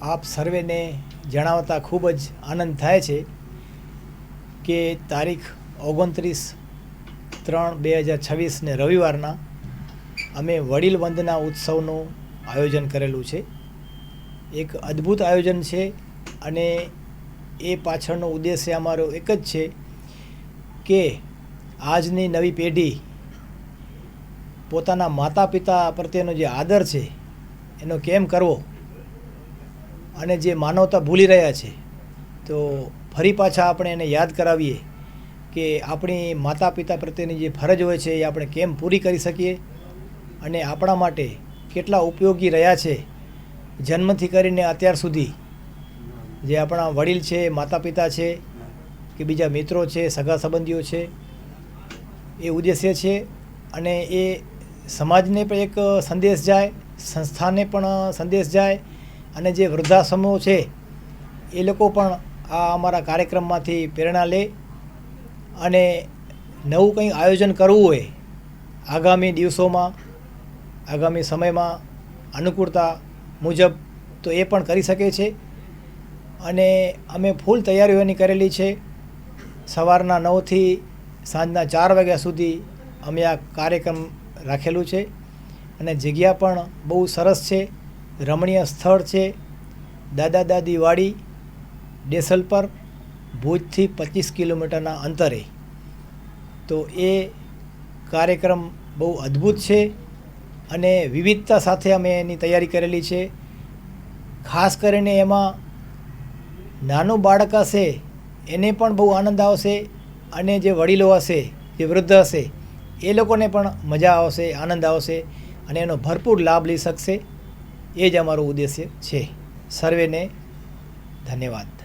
આપ સર્વેને જણાવતા ખૂબ જ આનંદ થાય છે કે તારીખ 29/3/2026ને રવિવારના અમે વડીલ વંદના ઉત્સવનું આયોજન કરેલું છે. એક અદ્ભુત આયોજન છે અને એ પાછળનો ઉદ્દેશ્ય અમારો એક જ છે કે આજની નવી પેઢી પોતાના માતા પિતા પ્રત્યેનો જે આદર છે એનો કેમ કરવો અને જે માનવતા ભૂલી રહ્યા છે તો ફરી પાછા આપણે એને યાદ કરાવીએ કે આપણી માતા પિતા પ્રત્યેની જે ફરજ હોય છે એ આપણે કેમ પૂરી કરી શકીએ અને આપણા માટે કેટલા ઉપયોગી રહ્યા છે જન્મથી કરીને અત્યાર સુધી જે આપણા વડીલ છે, માતા પિતા છે કે બીજા મિત્રો છે, સગા સંબંધીઓ છે. એ ઉદ્દેશ્ય છે અને એ સમાજને પણ એક સંદેશ જાય, સંસ્થાને પણ સંદેશ જાય અને જે વૃદ્ધાશ્રમો છે એ લોકો પણ આ અમારા કાર્યક્રમમાંથી પ્રેરણા લે અને નવું કંઈ આયોજન કરવું હોય આગામી દિવસોમાં, આગામી સમયમાં અનુકૂળતા મુજબ તો એ પણ કરી શકે છે. અને અમે ફૂલ તૈયારીઓ એની કરેલી છે. સવારના 9થી સાંજના 4 વાગ્યા સુધી અમે આ કાર્યક્રમ રાખેલું છે અને જગ્યા પણ બહુ સરસ છે, રમણીય સ્થળ છે. દાદા દાદી વાડી, ડેસલપર, ભુજથી 25 કિલોમીટરના અંતરે. તો એ કાર્યક્રમ બહુ અદ્ભુત છે અને વિવિધતા સાથે અમે એની તૈયારી કરેલી છે. ખાસ કરીને એમાં નાનું બાળક હશે એને પણ બહુ આનંદ આવશે અને જે વડીલો હશે, જે વૃદ્ધ હશે એ લોકોને પણ મજા આવશે, આનંદ આવશે અને એનો ભરપૂર લાભ લઈ શકશે. એ જ અમારો ઉદ્દેશ્ય છે. સર્વેને ધન્યવાદ.